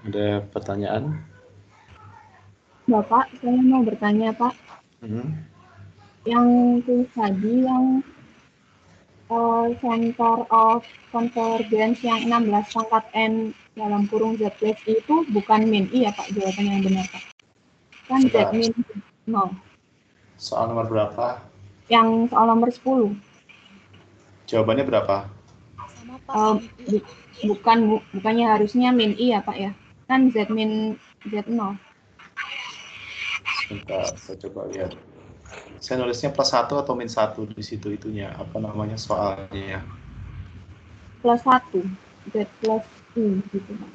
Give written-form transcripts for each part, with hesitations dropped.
Ada pertanyaan? Bapak, saya mau bertanya, Pak. Yang tulis tadi, yang Center of Convergence yang 16 pangkat N dalam kurung Z plus I itu bukan min I ya Pak, jawaban yang benar Pak. Kan Z min 0. Soal nomor berapa? Yang soal nomor 10. Jawabannya berapa? Bukannya harusnya min I ya Pak ya. Kan Z min Z0. Sebentar, saya coba lihat. Saya nulisnya +1 atau -1 di situ itunya. Apa namanya soalnya? +1. Z plus I gitu Pak.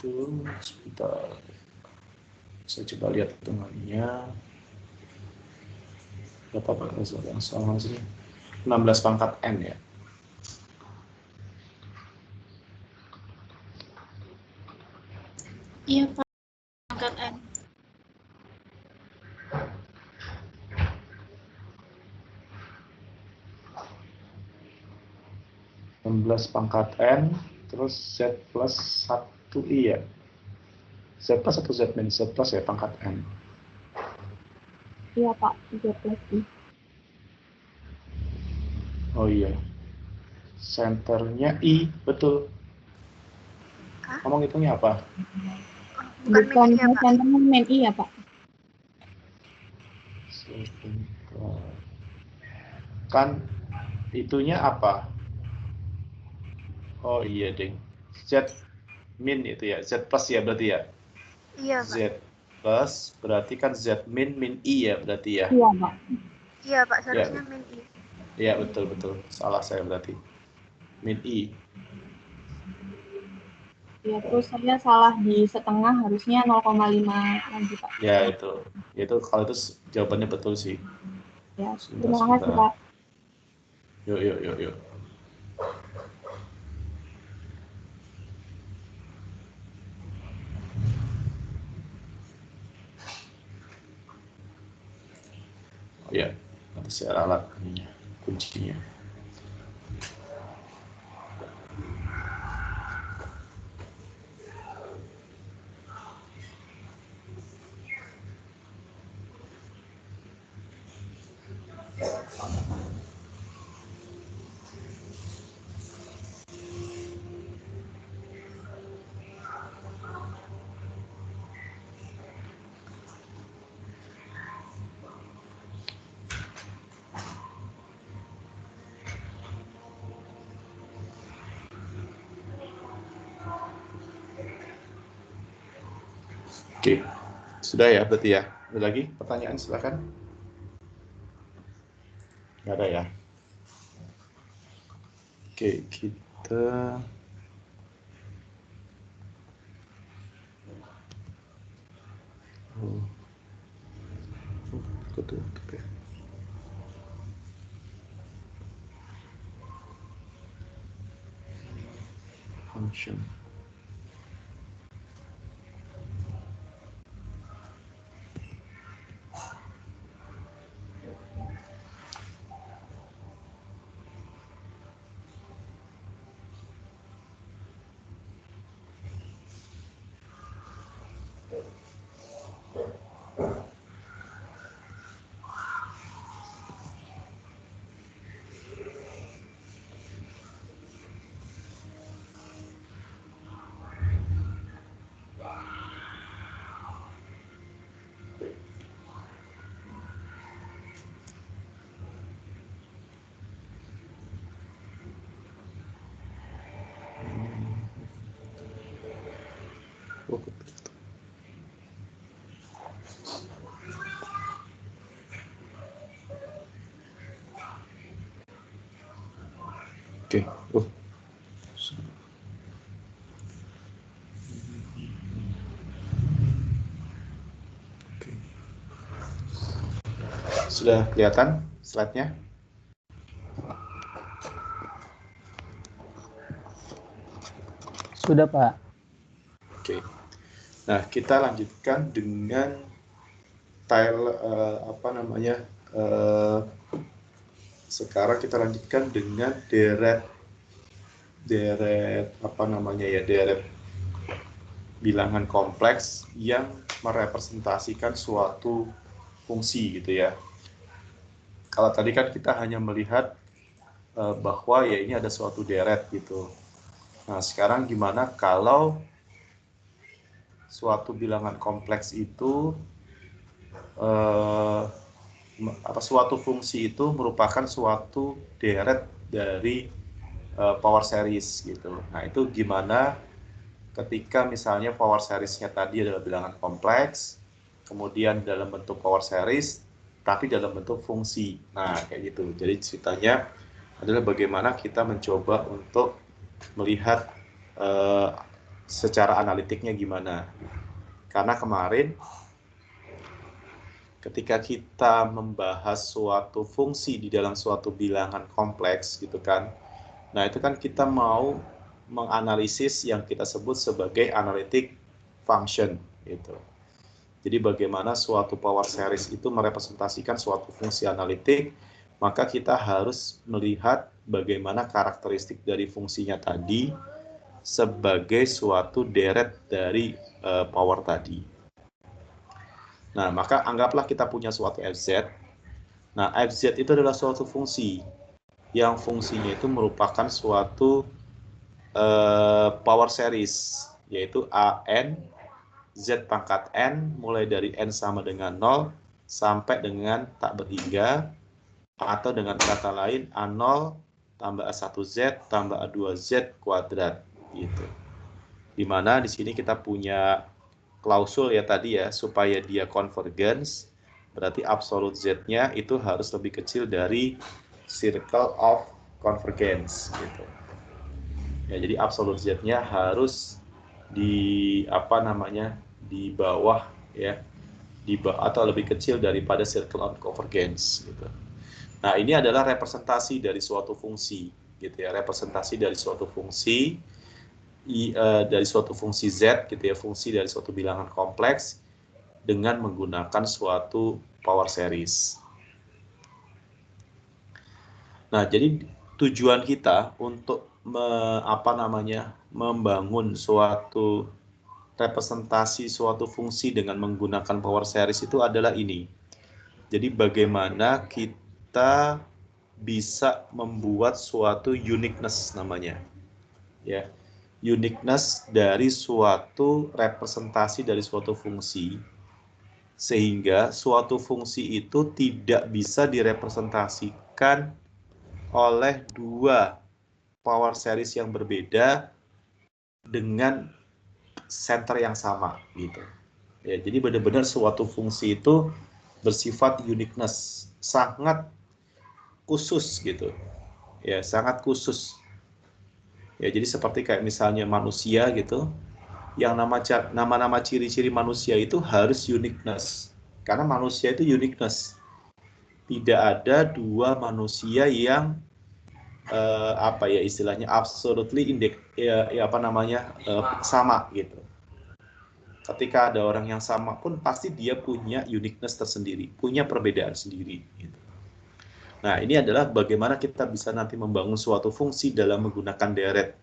Itu sebentar. Saya coba lihat hitungannya. Berapa Pak yang soal sini? 16 pangkat N ya. Iya Pak, pangkat N. 16 pangkat N, terus Z plus 1I ya. Z plus atau Z min? Z plus ya pangkat N. Iya Pak, Z plus I. Oh iya. Senternya I, betul. Ngomong hitungnya apa? Bukan senternya min I ya Pak. Kan itunya apa? Oh iya ding. Z min itu ya. Z plus ya berarti ya? Iya Pak. Z plus berarti kan Z min I ya berarti ya? Iya Pak. Iya Pak, seharusnya min I. Iya betul. Salah saya berarti. Min I. Ya, terus saya salah di setengah, harusnya 0,5 lagi Pak. Ya itu kalau itu jawabannya betul sih. Ya, terima kasih Pak. Yuk. Oh ya, nanti saya alat kuncinya. Oke, sudah ya berarti ya. Ada lagi pertanyaan silakan. Nggak ada ya. Oke, kita tutup ya. Function. Oke. Sudah kelihatan slide-nya? Sudah, Pak. Oke. Nah, kita lanjutkan dengan tile sekarang kita lanjutkan dengan deret bilangan kompleks yang merepresentasikan suatu fungsi gitu ya. Kalau tadi kan kita hanya melihat bahwa ya ini ada suatu deret gitu. Nah, sekarang gimana kalau suatu bilangan kompleks itu suatu fungsi itu merupakan suatu deret dari power series gitu. Nah, itu gimana ketika misalnya power series-nya tadi adalah bilangan kompleks, kemudian dalam bentuk power series, tapi dalam bentuk fungsi. Nah, kayak gitu. Jadi ceritanya adalah bagaimana kita mencoba untuk melihat secara analitiknya gimana. Karena kemarin ketika kita membahas suatu fungsi di dalam suatu bilangan kompleks gitu kan, nah itu kan kita mau menganalisis yang kita sebut sebagai analytic function gitu. Jadi bagaimana suatu power series itu merepresentasikan suatu fungsi analitik, maka kita harus melihat bagaimana karakteristik dari fungsinya tadi sebagai suatu deret dari power tadi. Nah, maka anggaplah kita punya suatu fz. Nah, fz itu adalah suatu fungsi yang fungsinya itu merupakan suatu power series, yaitu an z pangkat n mulai dari n sama dengan 0 sampai dengan tak berhingga, atau dengan kata lain A0 tambah A1Z tambah A2Z kuadrat gitu. Dimana di sini kita punya klausul ya tadi ya, supaya dia convergence, berarti absolute Z-nya itu harus lebih kecil dari circle of convergence gitu. Ya, jadi absolute Z-nya harus di di bawah ya, atau lebih kecil daripada circle of convergence gitu. Nah, ini adalah representasi dari suatu fungsi gitu ya, representasi dari suatu fungsi dari suatu fungsi Z gitu ya, fungsi dari suatu bilangan kompleks dengan menggunakan suatu power series. Nah, jadi tujuan kita untuk membangun suatu representasi suatu fungsi dengan menggunakan power series itu adalah ini. Jadi bagaimana kita bisa membuat suatu uniqueness namanya. Ya. Uniqueness dari suatu representasi dari suatu fungsi, sehingga suatu fungsi itu tidak bisa direpresentasikan oleh dua power series yang berbeda dengan center yang sama gitu. Ya, jadi benar-benar suatu fungsi itu bersifat uniqueness, sangat khusus gitu. Ya, sangat khusus. Ya, jadi seperti kayak misalnya manusia gitu, yang nama-nama ciri-ciri manusia itu harus uniqueness, karena manusia itu uniqueness. Tidak ada dua manusia yang istilahnya absolutely sama gitu. Ketika ada orang yang sama pun pasti dia punya uniqueness tersendiri, punya perbedaan sendiri gitu. Nah, ini adalah bagaimana kita bisa nanti membangun suatu fungsi dalam menggunakan deret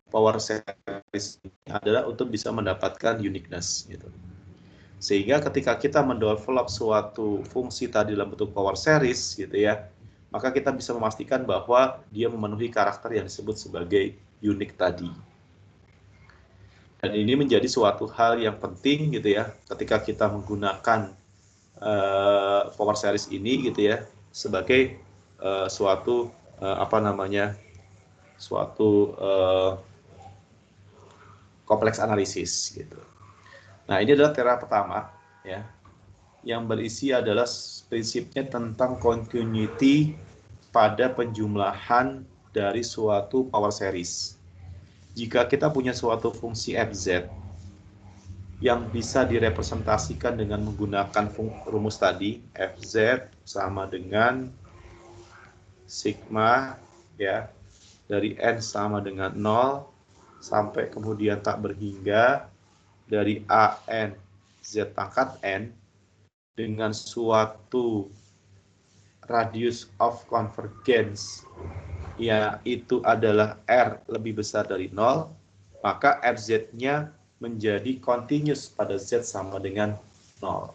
power series adalah untuk bisa mendapatkan uniqueness gitu. Sehingga ketika kita mendevelop suatu fungsi tadi dalam bentuk power series gitu ya, maka kita bisa memastikan bahwa dia memenuhi karakter yang disebut sebagai unique tadi. Dan ini menjadi suatu hal yang penting gitu ya, ketika kita menggunakan power series ini gitu ya, sebagai suatu kompleks analisis gitu. Nah, ini adalah teori pertama ya, yang berisi adalah prinsipnya tentang continuity pada penjumlahan dari suatu power series. Jika kita punya suatu fungsi fz yang bisa direpresentasikan dengan menggunakan rumus tadi, fz sama dengan sigma ya, dari n sama dengan 0 sampai kemudian tak berhingga dari AN Z pangkat N dengan suatu radius of convergence yaitu adalah R lebih besar dari 0, maka RZ-nya menjadi continuous pada Z sama dengan 0.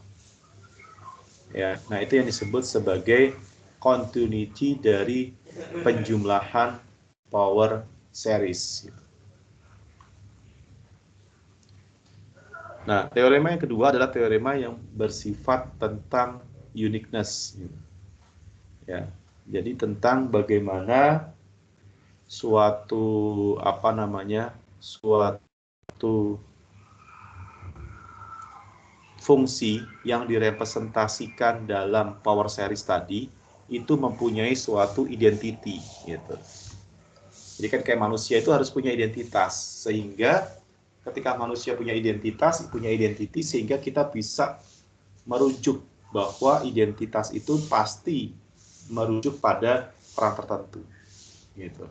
Ya, nah itu yang disebut sebagai continuity dari penjumlahan power series. Nah, teorema yang kedua adalah teorema yang bersifat tentang uniqueness. Ya, jadi tentang bagaimana suatu suatu fungsi yang direpresentasikan dalam power series tadi itu mempunyai suatu identity gitu. Jadi kan kayak manusia itu harus punya identitas, sehingga ketika manusia punya identity sehingga kita bisa merujuk bahwa identitas itu pasti merujuk pada peran tertentu gitu.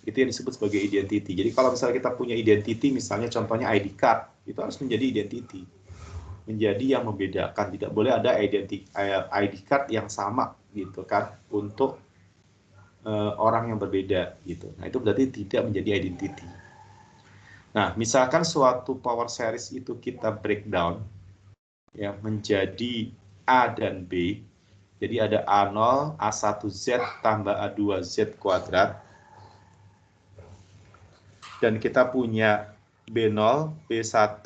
Itu yang disebut sebagai identity. Jadi kalau misalnya kita punya identity, misalnya contohnya ID card, itu harus menjadi identity, menjadi yang membedakan. Tidak boleh ada ID card yang sama gitu kan untuk orang yang berbeda gitu. Nah, itu berarti tidak menjadi identity. Nah, misalkan suatu power series itu kita breakdown ya menjadi A dan B. Jadi ada A0, A1Z tambah A2Z kuadrat. Dan kita punya B0, B1,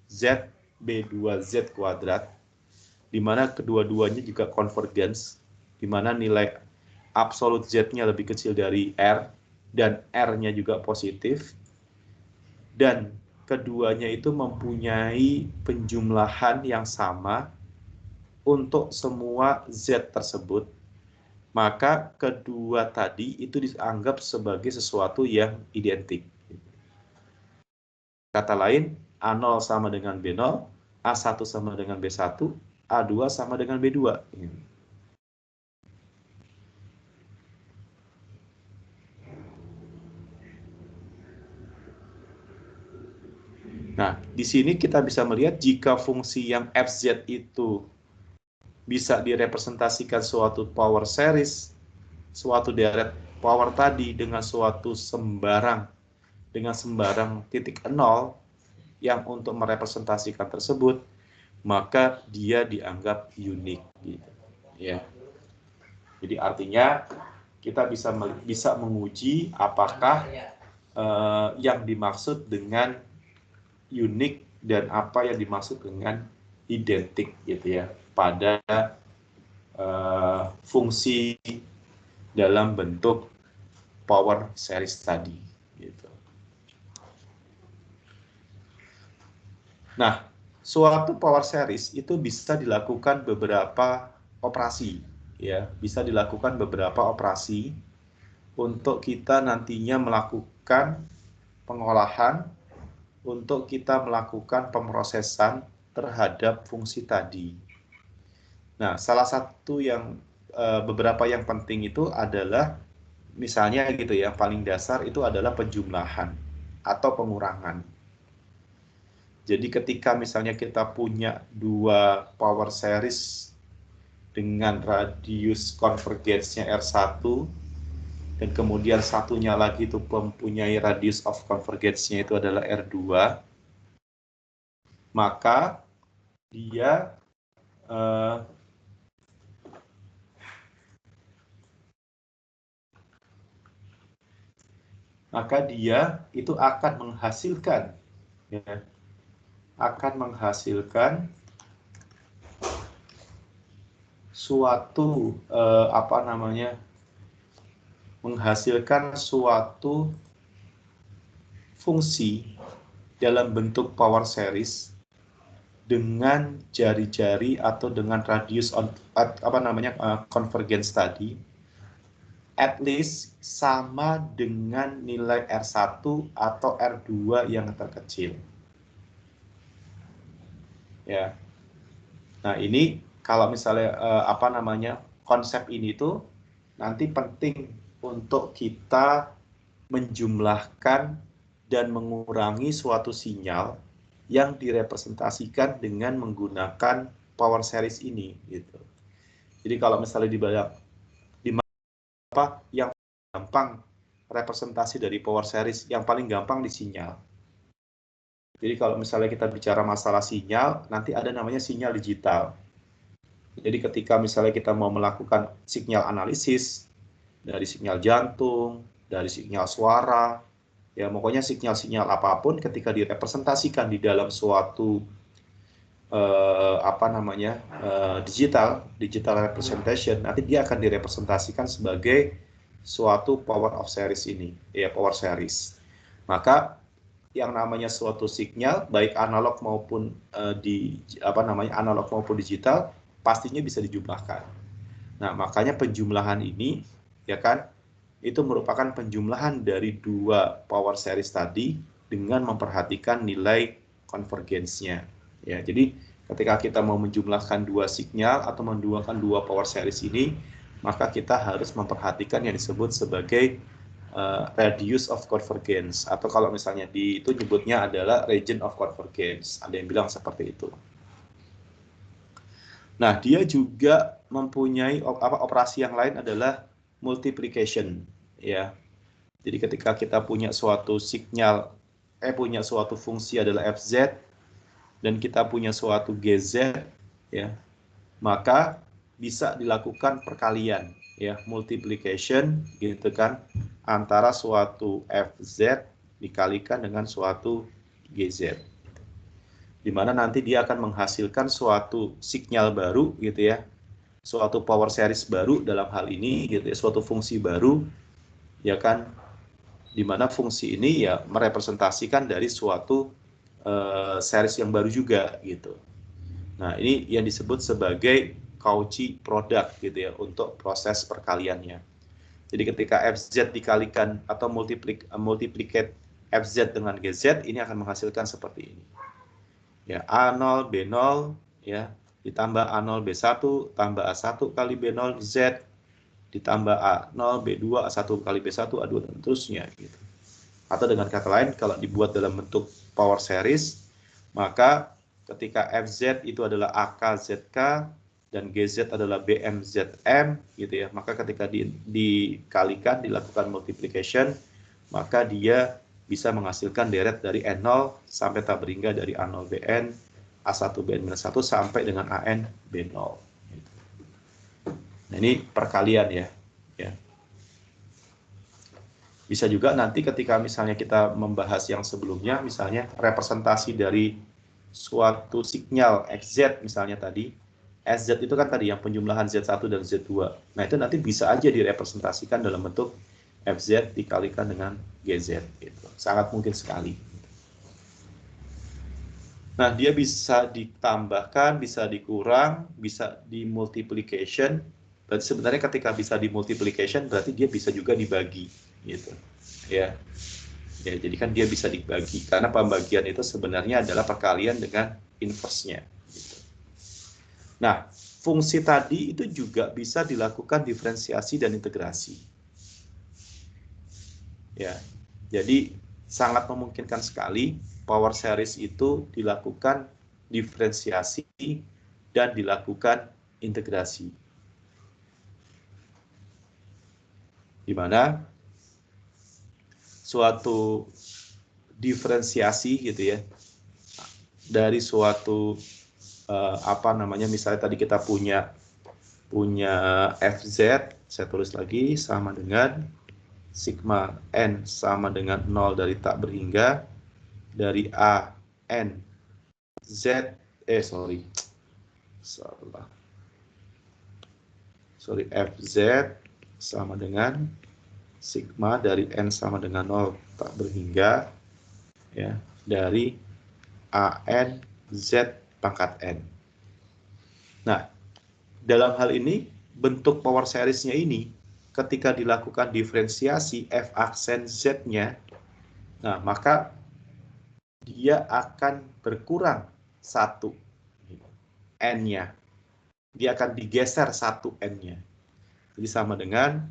Z, B2Z kuadrat, di mana kedua-duanya juga convergence, di mana nilai absolut Z-nya lebih kecil dari R, dan R-nya juga positif, dan keduanya itu mempunyai penjumlahan yang sama untuk semua Z tersebut, maka kedua tadi itu dianggap sebagai sesuatu yang identik. Kata lain, A0 sama dengan B0, A1 sama dengan B1, A2 sama dengan B2. Nah, di sini kita bisa melihat jika fungsi yang Fz itu bisa direpresentasikan suatu power series, suatu deret power tadi dengan suatu sembarang titik 0 yang untuk merepresentasikan tersebut, maka dia dianggap unik gitu. Ya. Jadi artinya kita bisa menguji apakah yang dimaksud dengan unik dan apa yang dimaksud dengan identik gitu ya pada fungsi dalam bentuk power series tadi gitu. Nah, suatu power series itu bisa dilakukan beberapa operasi ya, bisa dilakukan beberapa operasi untuk kita nantinya melakukan pengolahan, untuk kita melakukan pemrosesan terhadap fungsi tadi. Nah, salah satu yang beberapa yang penting itu adalah misalnya gitu ya, paling dasar itu adalah penjumlahan atau pengurangan. Jadi ketika misalnya kita punya dua power series dengan radius konvergensnya R1 dan kemudian satunya lagi itu mempunyai radius of convergence-nya itu adalah R2, maka dia itu akan menghasilkan ya, suatu menghasilkan suatu fungsi dalam bentuk power series dengan jari-jari atau dengan radius convergence tadi at least sama dengan nilai R1 atau R2 yang terkecil. Ya. Nah, ini kalau misalnya konsep ini tuh nanti penting untuk kita menjumlahkan dan mengurangi suatu sinyal yang direpresentasikan dengan menggunakan power series ini gitu. Jadi kalau misalnya di apa yang gampang representasi dari power series, yang paling gampang di sinyal. Jadi kalau misalnya kita bicara masalah sinyal, nanti ada namanya sinyal digital. Jadi ketika misalnya kita mau melakukan sinyal analisis dari sinyal jantung, dari sinyal suara, ya pokoknya sinyal-sinyal apapun ketika direpresentasikan di dalam suatu digital representation, nanti dia akan direpresentasikan sebagai suatu power of series ini, ya power series. Maka yang namanya suatu sinyal baik analog maupun analog maupun digital pastinya bisa dijumlahkan. Nah, makanya penjumlahan ini ya kan itu merupakan penjumlahan dari dua power series tadi dengan memperhatikan nilai konvergensnya. Ya, jadi ketika kita mau menjumlahkan dua sinyal atau menjumlahkan dua power series ini, maka kita harus memperhatikan yang disebut sebagai radius of convergence, atau kalau misalnya itu nyebutnya adalah region of convergence. Ada yang bilang seperti itu. Nah, dia juga mempunyai operasi yang lain adalah multiplication, ya. Jadi ketika kita punya suatu sinyal, punya suatu fungsi adalah fz dan kita punya suatu gz, ya, maka bisa dilakukan perkalian, ya, multiplication, gitu kan, antara suatu fz dikalikan dengan suatu gz. Di mana nanti dia akan menghasilkan suatu sinyal baru gitu ya, suatu power series baru dalam hal ini gitu ya, suatu fungsi baru ya kan, di mana fungsi ini ya merepresentasikan dari suatu series yang baru juga gitu. Nah, ini yang disebut sebagai Cauchy product gitu ya untuk proses perkaliannya. Jadi ketika fz dikalikan atau multiplicate fz dengan gz, ini akan menghasilkan seperti ini. Ya, A0, B0, ya, ditambah A0, B1, tambah A1 kali B0, Z, ditambah A0, B2, A1 kali B1, A2, dan terusnya. Gitu. Atau dengan kata lain, kalau dibuat dalam bentuk power series, maka ketika FZ itu adalah AKZK, dan GZ adalah BMZM, gitu ya, maka ketika dikalikan, dilakukan multiplication, maka dia bisa menghasilkan deret dari N0 sampai tak berhingga dari A0 BN, A1 BN-1 sampai dengan AN B0. Nah, ini perkalian ya. Bisa juga nanti ketika misalnya kita membahas yang sebelumnya, misalnya representasi dari suatu sinyal XZ misalnya tadi, SZ itu kan tadi yang penjumlahan Z1 dan Z2. Nah, itu nanti bisa aja direpresentasikan dalam bentuk FZ dikalikan dengan GZ. Gitu. Sangat mungkin sekali. Nah, dia bisa ditambahkan, bisa dikurang, bisa dimultiplication. Berarti sebenarnya ketika bisa dimultiplication, berarti dia bisa juga dibagi. Gitu. Ya, jadi kan dia bisa dibagi. Karena pembagian itu sebenarnya adalah perkalian dengan inverse-nya. Gitu. Nah, fungsi tadi itu juga bisa dilakukan diferensiasi dan integrasi. Ya, jadi sangat memungkinkan sekali power series itu dilakukan diferensiasi dan dilakukan integrasi. Di mana suatu diferensiasi gitu ya dari suatu misalnya tadi kita punya FZ, saya tulis lagi sama dengan sigma N sama dengan 0 dari tak berhingga dari A N Z FZ sama dengan sigma dari N sama dengan 0 tak berhingga ya dari AN Z pangkat N. Nah, dalam hal ini bentuk power series-nya ini ketika dilakukan diferensiasi F aksen Z-nya, nah maka dia akan berkurang 1 N-nya. Dia akan digeser 1 N-nya. Jadi sama dengan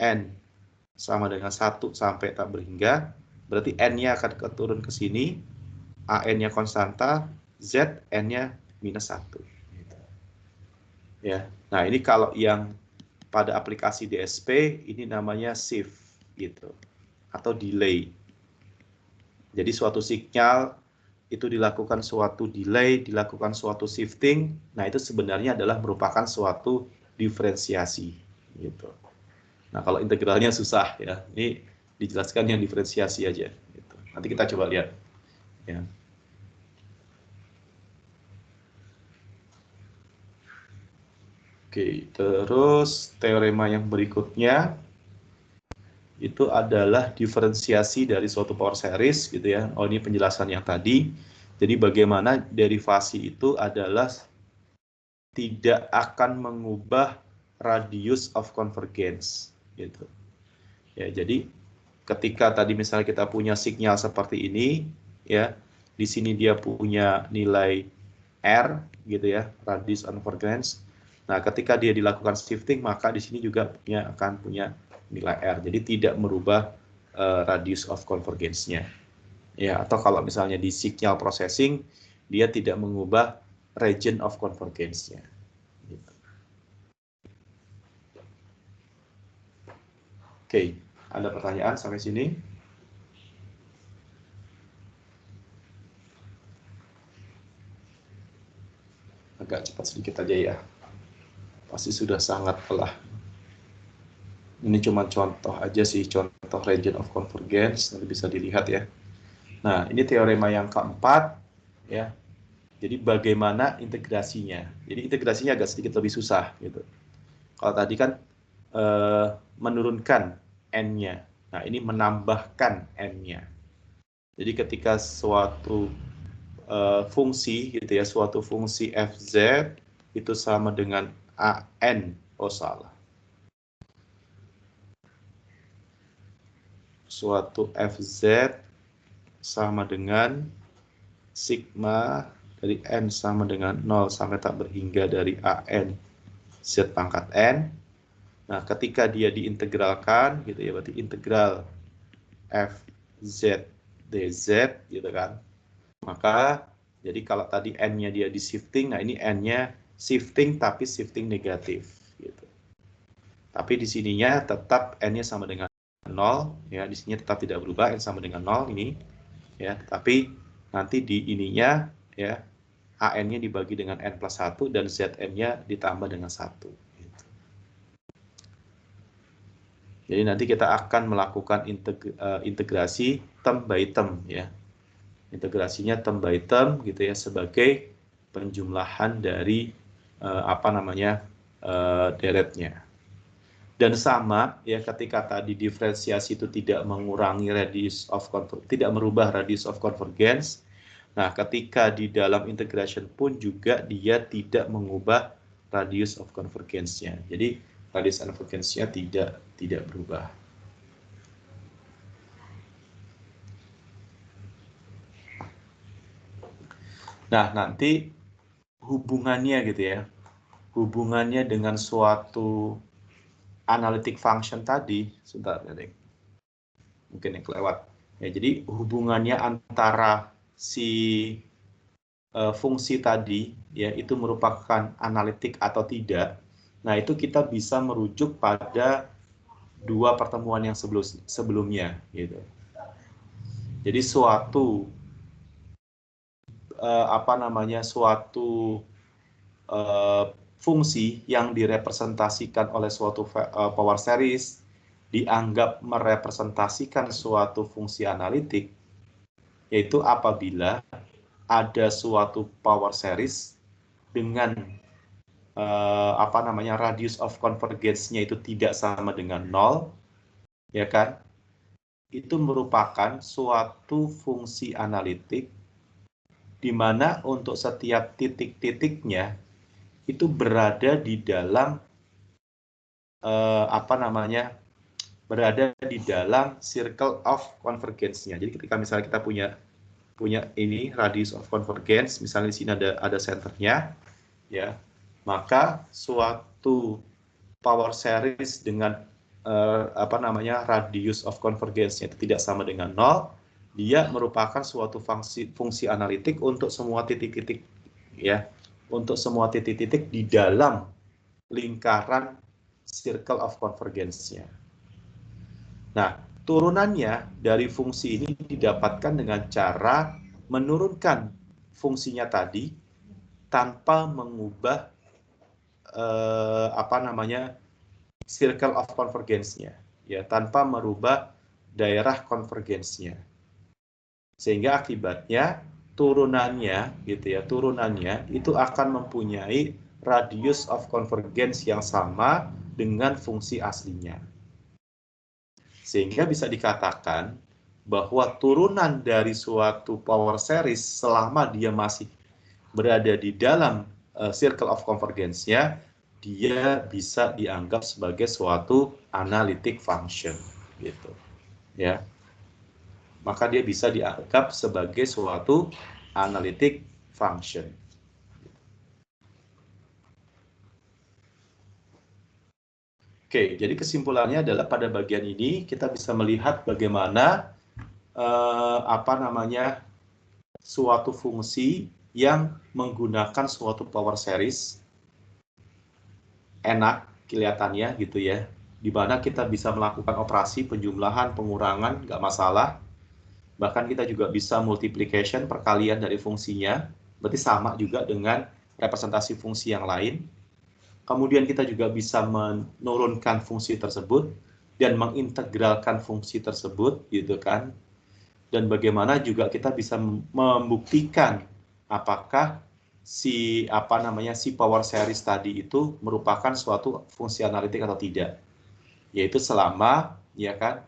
N sama dengan 1 sampai tak berhingga, berarti N-nya akan turun ke sini, AN-nya konstanta, Z N-nya minus 1. Gitu. Ya. Nah, ini kalau yang pada aplikasi DSP, ini namanya shift, gitu, atau delay. Jadi suatu sinyal itu dilakukan suatu delay, dilakukan suatu shifting, nah itu sebenarnya adalah merupakan suatu diferensiasi. Gitu. Nah, kalau integralnya susah ya, ini dijelaskan yang diferensiasi aja. Gitu. Nanti kita coba lihat. Ya. Oke, terus teorema yang berikutnya itu adalah diferensiasi dari suatu power series, gitu ya. Oh, ini penjelasan yang tadi. Jadi bagaimana derivasi itu adalah tidak akan mengubah radius of convergence, gitu. Ya, jadi ketika tadi misalnya kita punya sinyal seperti ini, ya, di sini dia punya nilai R, gitu ya, radius of convergence. Nah, ketika dia dilakukan shifting, maka di sini juga akan punya nilai R. Jadi tidak merubah radius of convergence-nya. Ya, atau kalau misalnya di signal processing, dia tidak mengubah region of convergence-nya. Gitu. Oke, ada pertanyaan sampai sini? Agak cepat sedikit aja ya. Pasti sudah sangat lelah. Ini cuma contoh aja sih, contoh region of convergence, nanti bisa dilihat ya. Nah, ini teorema yang keempat, ya. Jadi bagaimana integrasinya? Jadi integrasinya agak sedikit lebih susah, gitu. Kalau tadi kan menurunkan n-nya, nah ini menambahkan n-nya. Jadi ketika suatu fungsi, gitu ya, suatu fungsi fz itu sama dengan an, oh salah. Suatu fz sama dengan sigma dari n sama dengan 0 sampai tak berhingga dari an z pangkat n. Nah, ketika dia diintegralkan, gitu ya, berarti integral fz dz, gitu kan. Maka, jadi kalau tadi n-nya dia di shifting, nah ini n-nya shifting tapi shifting negatif, gitu. Tapi di sininya tetap n-nya sama dengan 0, ya, di sini tetap tidak berubah, n sama dengan 0 ini, ya, tapi nanti di ininya, ya, an-nya dibagi dengan n plus 1 dan zn-nya ditambah dengan 1. Gitu. Jadi nanti kita akan melakukan integrasi term by term, ya. Integrasinya term by term, gitu ya, sebagai penjumlahan dari deretnya. Dan sama ya, ketika tadi diferensiasi itu tidak mengurangi radius of tidak merubah radius of convergence. Nah, ketika di dalam integration pun juga dia tidak mengubah radius of convergence-nya. Jadi radius of convergence-nya tidak berubah. Nah, nanti hubungannya gitu ya. Hubungannya dengan suatu analytic function tadi, sebentar ya, mungkin yang kelewat. Ya, jadi hubungannya antara si fungsi tadi, ya, itu merupakan analitik atau tidak. Nah, itu kita bisa merujuk pada dua pertemuan yang sebelumnya, gitu. Jadi suatu suatu fungsi yang direpresentasikan oleh suatu power series dianggap merepresentasikan suatu fungsi analitik, yaitu apabila ada suatu power series dengan radius of convergence-nya itu tidak sama dengan 0, ya kan? Itu merupakan suatu fungsi analitik di mana untuk setiap titik-titiknya itu berada di dalam berada di dalam circle of convergence-nya. Jadi ketika misalnya kita punya ini radius of convergence, misalnya di sini ada centernya, ya, maka suatu power series dengan radius of convergence-nya itu tidak sama dengan 0, dia merupakan suatu fungsi analitik untuk semua titik-titik, ya, untuk semua titik-titik di dalam lingkaran circle of convergence-nya. Nah, turunannya dari fungsi ini didapatkan dengan cara menurunkan fungsinya tadi tanpa mengubah circle of convergence-nya, ya, tanpa merubah daerah konvergensinya. Sehingga akibatnya turunannya gitu ya, turunannya itu akan mempunyai radius of convergence yang sama dengan fungsi aslinya. Sehingga bisa dikatakan bahwa turunan dari suatu power series selama dia masih berada di dalam circle of convergence-nya, dia bisa dianggap sebagai suatu analytic function, gitu, ya. Maka dia bisa dianggap sebagai suatu analytic function. Oke, jadi kesimpulannya adalah pada bagian ini kita bisa melihat bagaimana suatu fungsi yang menggunakan suatu power series enak kelihatannya gitu ya, di mana kita bisa melakukan operasi penjumlahan, pengurangan, nggak masalah. Bahkan kita juga bisa multiplication, perkalian dari fungsinya, berarti sama juga dengan representasi fungsi yang lain. Kemudian kita juga bisa menurunkan fungsi tersebut dan mengintegralkan fungsi tersebut, gitu kan. Dan bagaimana juga kita bisa membuktikan apakah si power series tadi itu merupakan suatu fungsi analitik atau tidak. Yaitu selama ya kan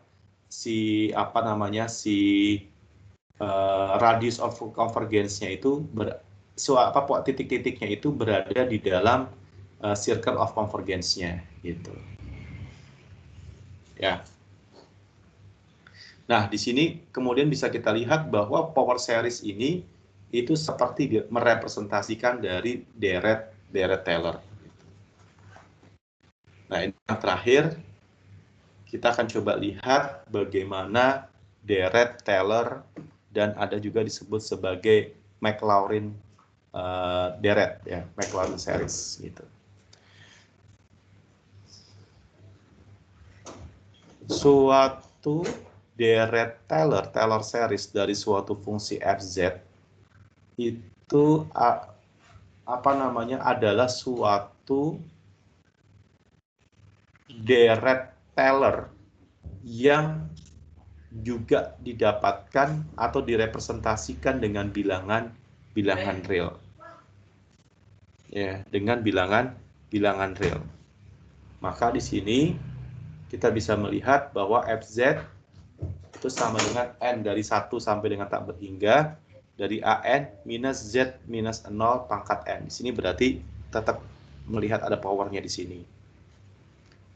radius of convergence-nya itu titik-titiknya itu berada di dalam circle of convergence-nya gitu. Ya. Nah, di sini kemudian bisa kita lihat bahwa power series ini itu seperti merepresentasikan dari deret Taylor. Nah, ini yang terakhir, kita akan coba lihat bagaimana deret Taylor dan ada juga disebut sebagai Maclaurin deret, ya, Maclaurin series gitu. Suatu deret Taylor series dari suatu fungsi fz itu adalah suatu deret Taylor yang juga didapatkan atau direpresentasikan dengan bilangan real. Ya, dengan bilangan real. Maka di sini kita bisa melihat bahwa fz itu sama dengan n dari 1 sampai dengan tak berhingga dari an minus z minus 0 pangkat n. Di sini berarti tetap melihat ada powernya di sini.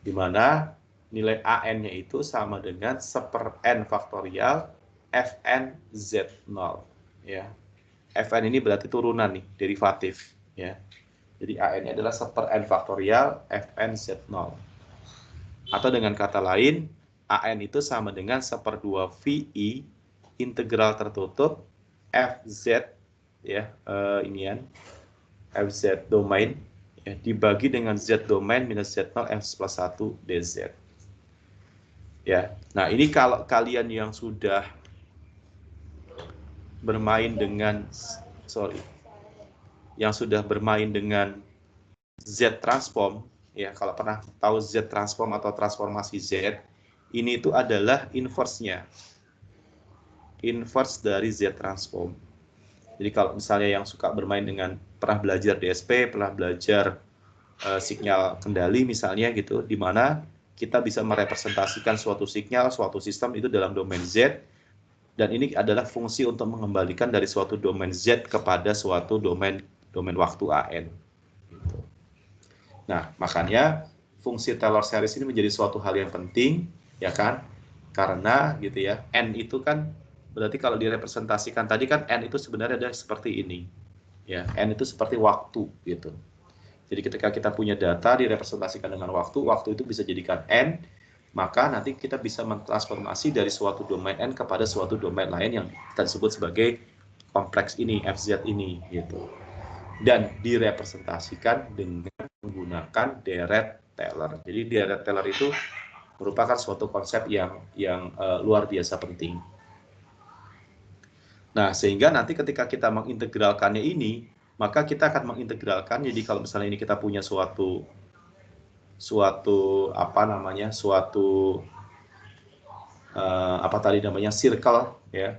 Di mana nilai an-nya itu sama dengan 1/n faktorial fn z0, ya. Fn ini berarti turunan nih, derivatif, ya. Jadi an-nya adalah 1/n faktorial fn z0. Atau dengan kata lain, an itu sama dengan 1/2 vi integral tertutup fz, ya, fz domain, ya, dibagi dengan z domain minus z0 f plus 1 dz. Ya, nah ini kalau kalian yang sudah bermain dengan Z transform, ya, kalau pernah tahu Z transform atau transformasi Z, ini itu adalah inverse-nya. Inverse dari Z transform. Jadi kalau misalnya yang suka bermain dengan, pernah belajar DSP, pernah belajar sinyal kendali misalnya gitu, di mana kita bisa merepresentasikan suatu sinyal, suatu sistem itu dalam domain Z, dan ini adalah fungsi untuk mengembalikan dari suatu domain Z kepada suatu domain waktu AN. Gitu. Nah, makanya fungsi Taylor series ini menjadi suatu hal yang penting, ya kan? Karena gitu ya, N itu kan berarti kalau direpresentasikan tadi kan N itu sebenarnya ada seperti ini. Ya, N itu seperti waktu gitu. Jadi ketika kita punya data direpresentasikan dengan waktu itu bisa jadikan N, maka nanti kita bisa mentransformasi dari suatu domain N kepada suatu domain lain yang kita sebut sebagai kompleks ini, FZ ini, gitu. Dan direpresentasikan dengan menggunakan Dirac-Taylor. Jadi Dirac-Taylor itu merupakan suatu konsep yang luar biasa penting. Nah, sehingga nanti ketika kita mengintegralkannya ini, maka kita akan mengintegralkan. Jadi kalau misalnya ini kita punya suatu circle, ya,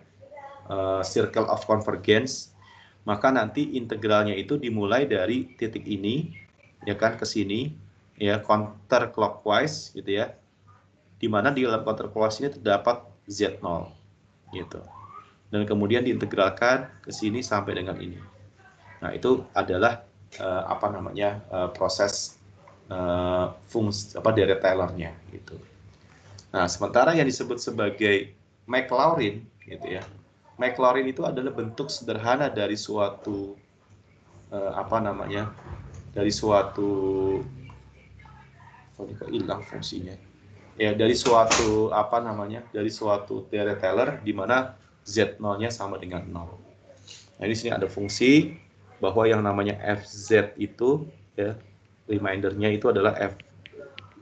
circle of convergence, maka nanti integralnya itu dimulai dari titik ini, ya kan, ke sini, ya, counterclockwise, gitu ya, di mana di dalam counterclockwise ini terdapat Z0, gitu, dan kemudian diintegralkan ke sini sampai dengan ini. Nah, itu adalah proses fungsi Dirac-Taylor-nya, gitu. Nah, sementara yang disebut sebagai Maclaurin, gitu ya, Maclaurin itu adalah bentuk sederhana dari suatu dari suatu fungsinya, ya, dari suatu dari suatu Dirac-Taylor di mana Z0-nya sama dengan 0. Nah, di sini ada fungsi bahwa yang namanya FZ itu, ya, remindernya itu adalah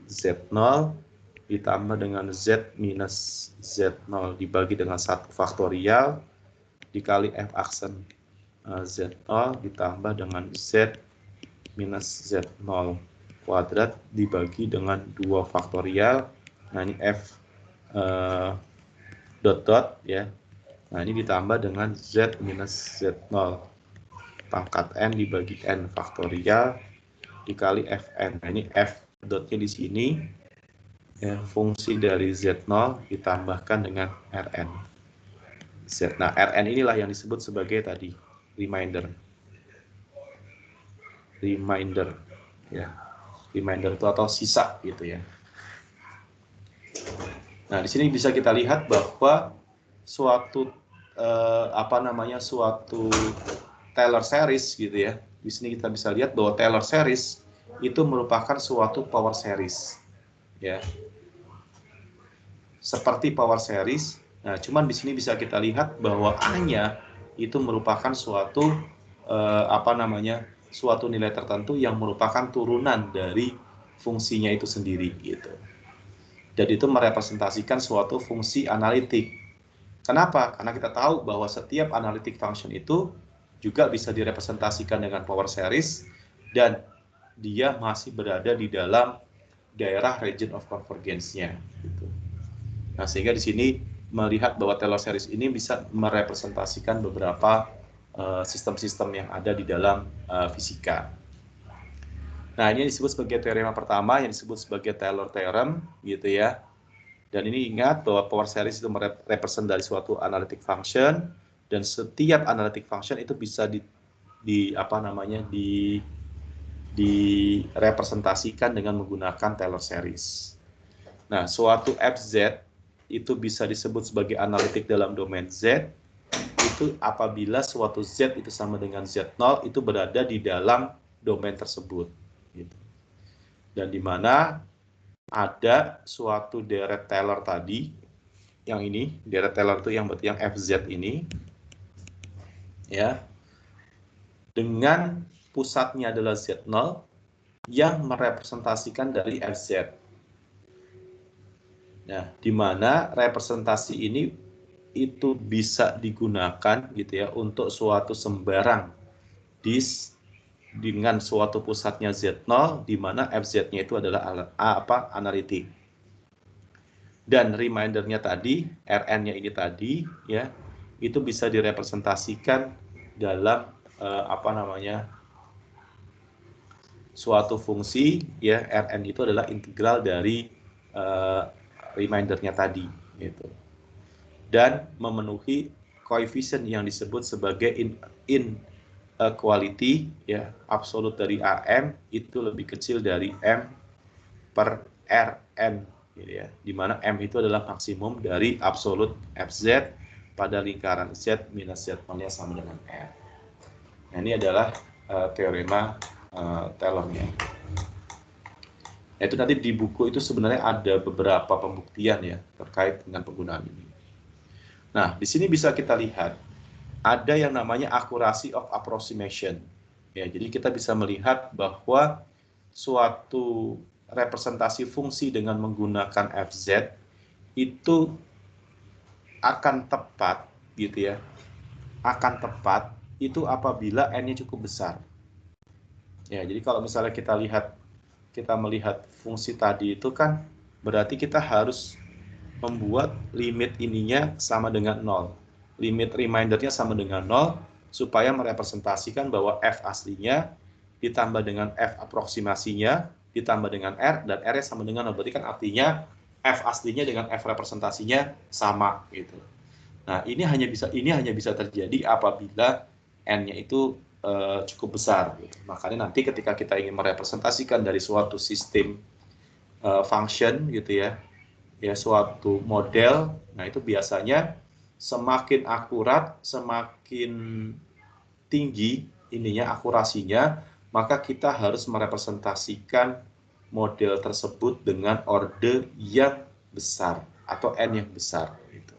FZ0 ditambah dengan Z minus Z0 dibagi dengan 1 faktorial dikali F aksen Z0 ditambah dengan Z minus Z0 kuadrat dibagi dengan 2 faktorial. Nah, ini F dot, ya. Nah, ini ditambah dengan Z minus Z0 pangkat N dibagi N faktorial dikali Fn. Nah, ini F dotnya di sini, ya, fungsi dari Z0 ditambahkan dengan Rn. Z. Nah, Rn inilah yang disebut sebagai tadi reminder, ya, reminder itu atau sisa, gitu ya. Nah, di sini bisa kita lihat bahwa suatu suatu Taylor series, gitu ya. Di sini kita bisa lihat bahwa Taylor series itu merupakan suatu power series, ya, seperti power series. Nah, cuman di sini bisa kita lihat bahwa A-nya itu merupakan suatu suatu nilai tertentu yang merupakan turunan dari fungsinya itu sendiri, gitu. Dan itu merepresentasikan suatu fungsi analitik. Kenapa? Karena kita tahu bahwa setiap analytic function itu juga bisa direpresentasikan dengan power series dan dia masih berada di dalam daerah region of convergence-nya, gitu. Nah, sehingga di sini melihat bahwa Taylor series ini bisa merepresentasikan beberapa sistem-sistem yang ada di dalam fisika. Nah, ini disebut sebagai teorema pertama yang disebut sebagai Taylor theorem, gitu ya. Dan ini ingat bahwa power series itu merepresent dari suatu analytic function, dan setiap analytic function itu bisa direpresentasikan dengan menggunakan Taylor series. Nah, suatu FZ itu bisa disebut sebagai analitik dalam domain Z itu apabila suatu Z itu sama dengan Z0 itu berada di dalam domain tersebut, gitu. Dan di mana ada suatu Dirac-Taylor tadi, yang ini Dirac-Taylor itu yang berarti yang FZ ini, ya, dengan pusatnya adalah Z0 yang merepresentasikan dari FZ. Nah, di mana representasi ini itu bisa digunakan, gitu ya, untuk suatu sembarang disk dengan suatu pusatnya Z0 di mana FZ-nya itu adalah analitik. Dan remindernya tadi, Rn-nya ini tadi, ya, itu bisa direpresentasikan dalam suatu fungsi, ya, Rn itu adalah integral dari remindernya tadi, gitu. Dan memenuhi koefisien yang disebut sebagai inequality, ya, absolut dari AM itu lebih kecil dari M per Rn, gitu ya, di mana M itu adalah maksimum dari absolut FZ pada lingkaran Z minus Z0-nya sama dengan R. Nah, ini adalah teorema Taylor-nya. Itu nanti di buku itu sebenarnya ada beberapa pembuktian ya terkait dengan penggunaan ini. Nah, di sini bisa kita lihat ada yang namanya accuracy of approximation. Ya, jadi kita bisa melihat bahwa suatu representasi fungsi dengan menggunakan FZ itu akan tepat gitu ya. Akan tepat itu apabila n-nya cukup besar. Ya, jadi kalau misalnya kita melihat fungsi tadi itu kan berarti kita harus membuat limit ininya sama dengan 0. Limit remindernya sama dengan 0 supaya merepresentasikan bahwa f aslinya ditambah dengan f aproksimasinya ditambah dengan r dan r-nya sama dengan 0. Berarti kan artinya f aslinya dengan f representasinya sama gitu. Nah, ini hanya bisa terjadi apabila n-nya itu cukup besar. Gitu. Makanya nanti ketika kita ingin merepresentasikan dari suatu sistem function gitu ya, suatu model, nah itu biasanya semakin akurat, semakin tinggi ininya akurasinya, maka kita harus merepresentasikan model tersebut dengan orde yang besar atau n yang besar. Gitu.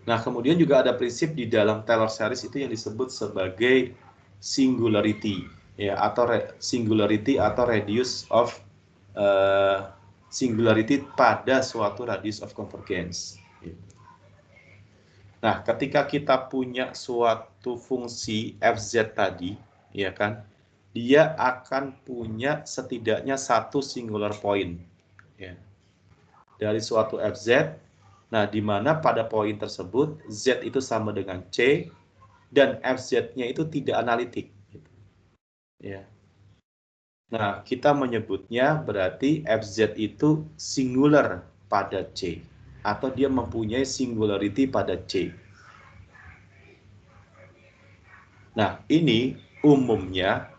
Nah, kemudian juga ada prinsip di dalam Taylor series itu yang disebut sebagai singularity, ya, atau singularity atau radius of singularity pada suatu radius of convergence. Nah, ketika kita punya suatu fungsi fz tadi, ya kan, dia akan punya setidaknya satu singular point, ya, dari suatu fz. Nah, di mana pada poin tersebut z itu sama dengan c dan fz-nya itu tidak analitik. Ya. Nah, kita menyebutnya berarti fz itu singular pada c atau dia mempunyai singularity pada c. Nah, ini umumnya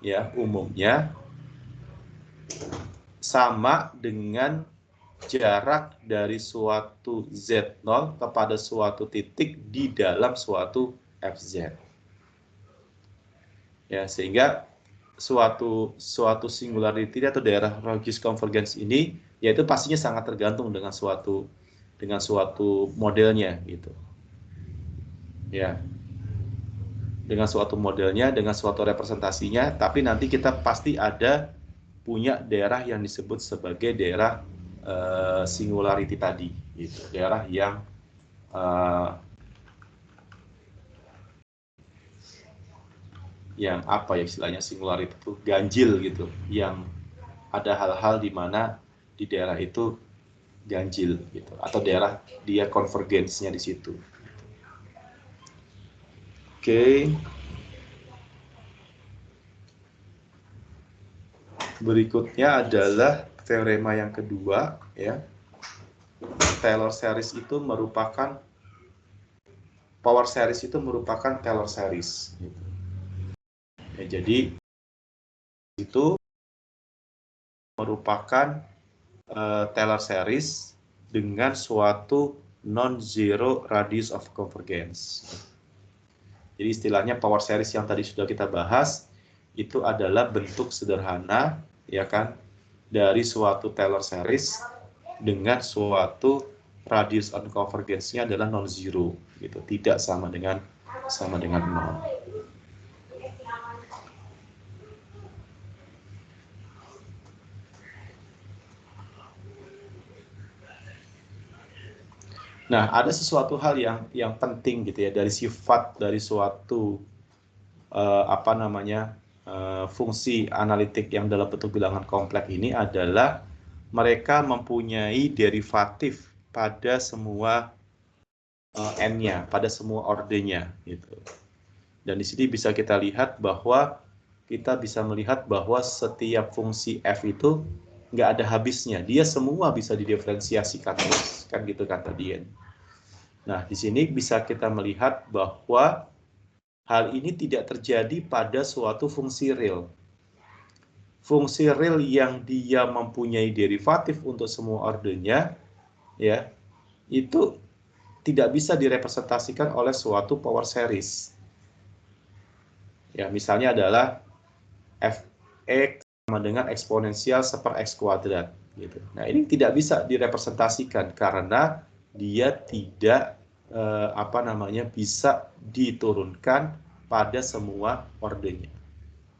sama dengan jarak dari suatu Z0 kepada suatu titik di dalam suatu FZ. Ya, sehingga suatu singularity atau daerah radius convergence ini yaitu pastinya sangat tergantung dengan suatu modelnya gitu. Ya. Dengan suatu modelnya, dengan suatu representasinya, tapi nanti kita pasti ada punya daerah yang disebut sebagai daerah singularity tadi, gitu. Daerah yang apa ya istilahnya singularity itu ganjil gitu, yang ada hal-hal di mana di daerah itu ganjil gitu, atau daerah dia konvergensnya di situ. Oke. Berikutnya adalah teorema yang kedua, ya. Taylor series itu merupakan power series itu merupakan Taylor series. Gitu. Ya, jadi itu merupakan Taylor series dengan suatu non-zero radius of convergence. Jadi istilahnya power series yang tadi sudah kita bahas itu adalah bentuk sederhana, ya kan, dari suatu Taylor series dengan suatu radius of convergence-nya adalah non-zero, gitu, tidak sama dengan 0. Nah, ada sesuatu hal yang penting gitu ya dari sifat dari suatu fungsi analitik yang dalam bentuk bilangan kompleks ini adalah mereka mempunyai derivatif pada semua n-nya, pada semua ordenya gitu. Dan di sini bisa kita lihat bahwa kita bisa melihat bahwa setiap fungsi f itu nggak ada habisnya, dia semua bisa didiferensiasikan terus, kan gitu kata Dien. Nah, di sini bisa kita melihat bahwa hal ini tidak terjadi pada suatu fungsi real. Fungsi real yang dia mempunyai derivatif untuk semua ordenya, ya, itu tidak bisa direpresentasikan oleh suatu power series. Ya, misalnya adalah fx sama dengan eksponensial 1/x kuadrat gitu. Nah, ini tidak bisa direpresentasikan karena dia tidak bisa diturunkan pada semua ordenya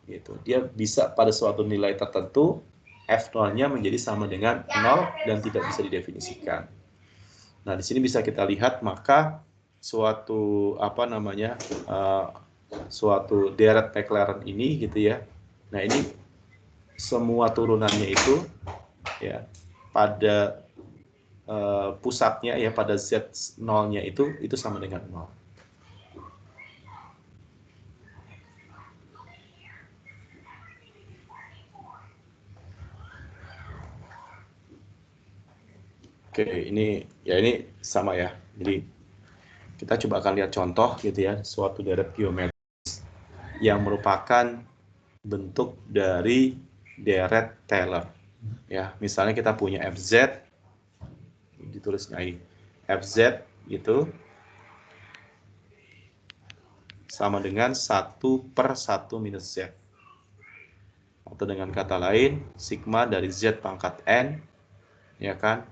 gitu. Dia bisa pada suatu nilai tertentu f0-nya menjadi sama dengan 0 dan tidak bisa didefinisikan. Nah, di sini bisa kita lihat maka suatu suatu deret Maclaurin ini gitu ya. Nah, ini semua turunannya itu ya pada pusatnya ya pada Z0-nya itu sama dengan 0. Oke, ini sama ya. Jadi kita coba akan lihat contoh gitu ya, suatu deret geometris yang merupakan bentuk dari deret Taylor. Ya, misalnya kita punya FZ, ditulisnya ini, FZ itu sama dengan 1/1 minus Z. Atau dengan kata lain, sigma dari Z pangkat N, ya kan,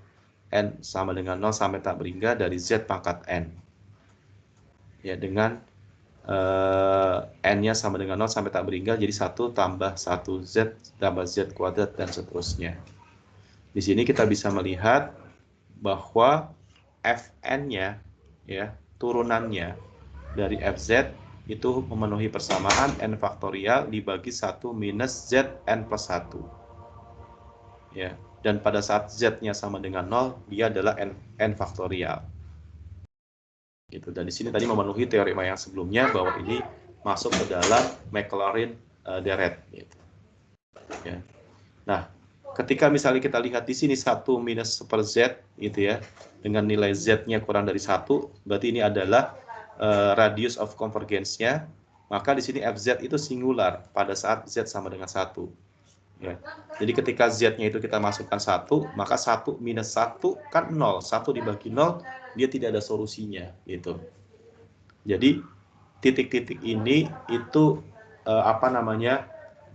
N sama dengan 0 sampai tak berhingga dari Z pangkat N. Ya, dengan N-nya sama dengan 0 sampai tak berhingga, jadi 1 tambah 1Z tambah Z kuadrat dan seterusnya. Di sini kita bisa melihat bahwa Fn-nya, ya, turunannya dari FZ itu memenuhi persamaan N faktorial dibagi 1 minus ZN plus 1. Ya. Dan pada saat Z-nya sama dengan 0, dia adalah N faktorial. Gitu. Dan di sini tadi memenuhi teorema yang sebelumnya bahwa ini masuk ke dalam Maclaurin deret. Gitu. Ya. Nah, ketika misalnya kita lihat di sini 1 minus per Z, gitu ya, dengan nilai Z-nya kurang dari 1, berarti ini adalah radius of convergence-nya, maka di sini FZ itu singular pada saat Z sama dengan 1. Ya. Jadi ketika Z-nya itu kita masukkan 1, maka 1 minus 1 kan 0. 1 dibagi 0, dia tidak ada solusinya. Gitu. Jadi titik-titik ini itu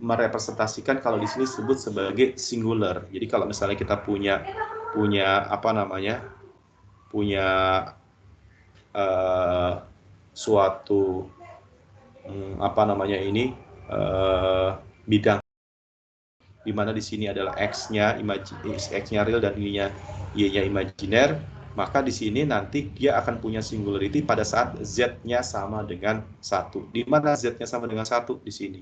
merepresentasikan kalau di sini disebut sebagai singular. Jadi kalau misalnya kita punya suatu bidang di mana di sini adalah x-nya real dan y-nya imajiner, maka di sini nanti dia akan punya singularity pada saat z-nya sama dengan 1. Di mana z-nya sama dengan 1? Di sini.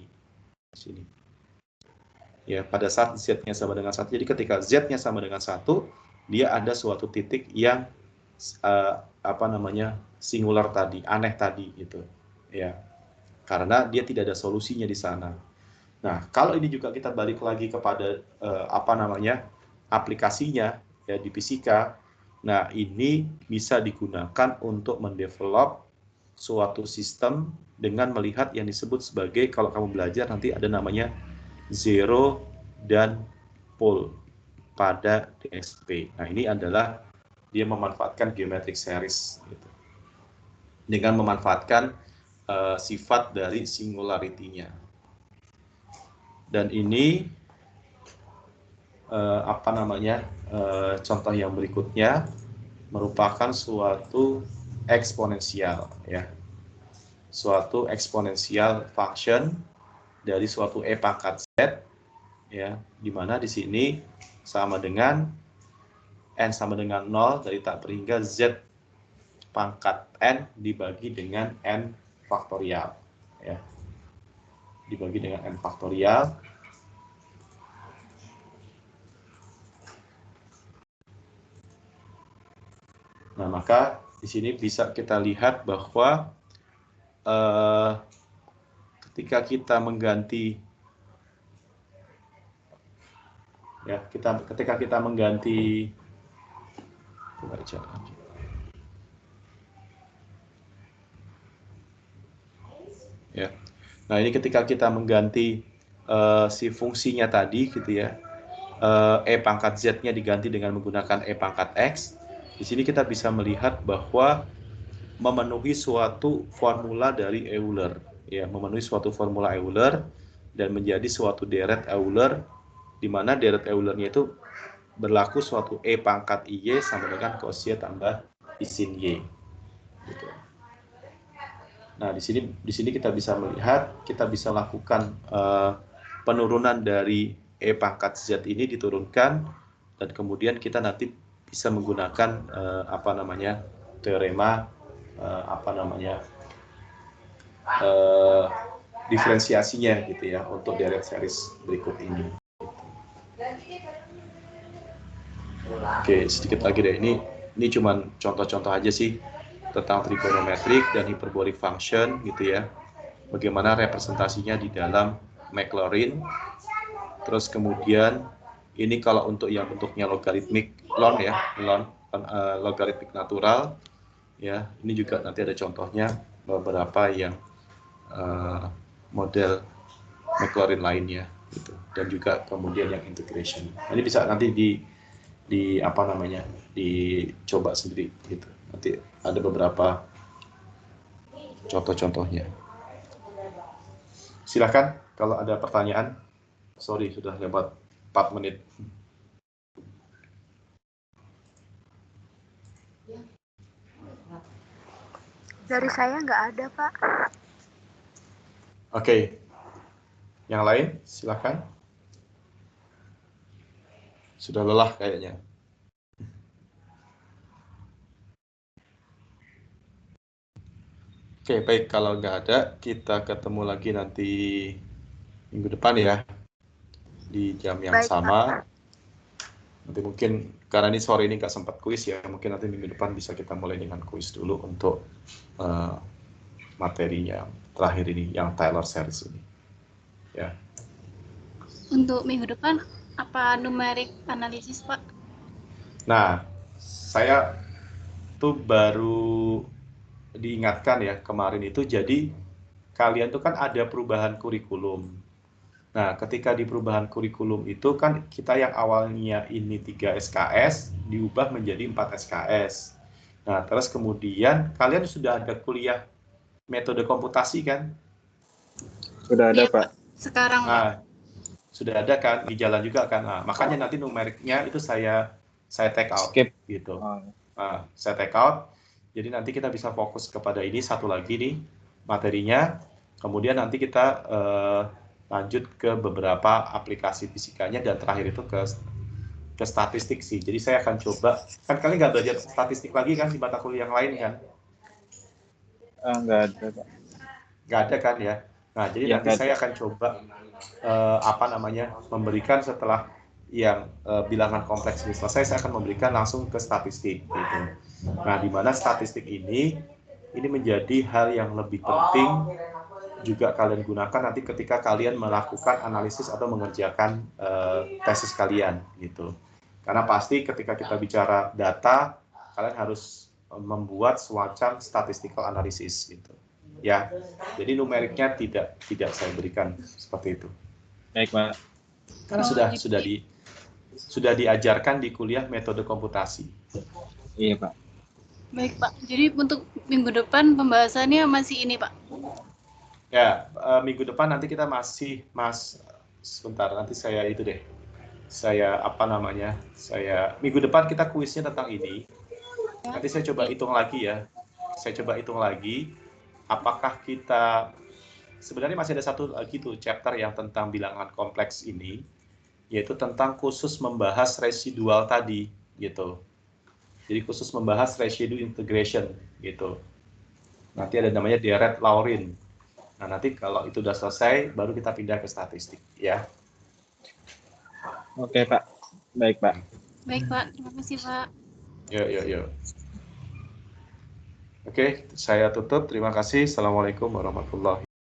Ya, pada saat z-nya sama dengan 1. Jadi ketika z-nya sama dengan 1, dia ada suatu titik yang singular tadi, aneh tadi gitu. Ya. Karena dia tidak ada solusinya di sana. Nah, kalau ini juga kita balik lagi kepada aplikasinya ya di fisika. Nah, ini bisa digunakan untuk mendevelop suatu sistem dengan melihat yang disebut sebagai, kalau kamu belajar nanti ada namanya zero dan pole pada DSP. Nah, ini adalah dia memanfaatkan geometric series gitu. Dengan memanfaatkan sifat dari singularity-nya. Dan ini contoh yang berikutnya merupakan suatu eksponensial ya. Suatu eksponensial function dari suatu e pangkat z ya, di mana di sini sama dengan n sama dengan 0 dari tak berhingga z pangkat n dibagi dengan n faktorial ya. Dibagi dengan n faktorial. Nah, maka di sini bisa kita lihat bahwa ketika kita mengganti ya, ketika kita mengganti ya. Nah, ini ketika kita mengganti si fungsinya tadi gitu ya, e pangkat z-nya diganti dengan menggunakan e pangkat x. Di sini kita bisa melihat bahwa memenuhi suatu formula dari Euler, ya, memenuhi suatu formula Euler dan menjadi suatu deret Euler, di mana deret Eulernya itu berlaku suatu E pangkat IY sama dengan cos Y tambah I sin Y. Gitu. Nah, di sini kita bisa melihat, kita bisa lakukan penurunan dari E pangkat Z ini diturunkan, dan kemudian kita nanti bisa menggunakan teorema diferensiasinya gitu ya untuk deret series berikut ini. Oke, sedikit lagi deh, ini cuman contoh-contoh aja sih tentang trigonometrik dan hyperbolic function gitu ya. Bagaimana representasinya di dalam Maclaurin. Terus kemudian ini kalau untuk yang bentuknya logaritmik logaritmik natural ya, ini juga nanti ada contohnya beberapa yang model Maclaurin lainnya gitu, dan juga kemudian yang integration. Ini bisa nanti dicoba sendiri gitu. Nanti ada beberapa contoh-contohnya. Silakan kalau ada pertanyaan. Sorry, sudah lewat 4 menit. Dari saya nggak ada, Pak. Oke. Yang lain, silakan. Sudah lelah kayaknya. Oke, baik. Kalau nggak ada, kita ketemu lagi nanti minggu depan ya. Di jam yang Baik, sama. Pak. Nanti mungkin, karena ini sore ini nggak sempat kuis ya, mungkin nanti minggu depan bisa kita mulai dengan kuis dulu untuk materi yang terakhir ini, yang Taylor series ini. Ya. Untuk minggu depan, apa numerik analisis, Pak? Nah, saya tuh baru diingatkan ya kemarin itu, jadi kalian tuh kan ada perubahan kurikulum. Nah, ketika di perubahan kurikulum itu kan kita yang awalnya ini 3 SKS diubah menjadi 4 SKS. Nah, terus kemudian kalian sudah ada kuliah metode komputasi kan? Sudah ada, Iya, Pak. Sekarang, Pak. Nah, sudah ada kan, di jalan juga kan. Nah, makanya nanti numeriknya itu saya take out. Skip. Gitu. Nah, saya take out. Jadi nanti kita bisa fokus kepada ini satu lagi nih materinya. Kemudian nanti kita lanjut ke beberapa aplikasi fisikanya, dan terakhir itu ke statistik sih. Jadi saya akan coba, kan kalian nggak belajar statistik lagi kan di mata kuliah yang lain kan? Nggak ada, Pak. Nggak ada kan ya? Nah, jadi Ya, nanti saya akan coba memberikan setelah yang bilangan kompleks ini selesai, saya akan memberikan langsung ke statistik gitu. Nah, di mana statistik ini menjadi hal yang lebih penting juga kalian gunakan nanti ketika kalian melakukan analisis atau mengerjakan tesis kalian gitu. Karena pasti ketika kita bicara data, kalian harus membuat semacam statistical analysis gitu. Ya, jadi numeriknya tidak saya berikan seperti itu. Baik, Pak. Karena sudah diajarkan di kuliah metode komputasi. Iya, Pak. Baik, Pak. Jadi untuk minggu depan pembahasannya masih ini, Pak? Ya, minggu depan nanti kita sebentar, nanti saya minggu depan kita kuisnya tentang ini. Nanti saya coba hitung lagi ya. Apakah kita, sebenarnya masih ada satu lagi tuh chapter yang tentang bilangan kompleks ini, yaitu tentang khusus membahas residual tadi gitu. Jadi khusus membahas residue integration gitu. Nanti ada namanya deret Laurin. Nah, nanti kalau itu sudah selesai, baru kita pindah ke statistik ya. Oke, Pak. Baik, Pak. Baik, Pak. Terima kasih, Pak. Yuk. Oke, saya tutup. Terima kasih. Assalamualaikum warahmatullahi wabarakatuh.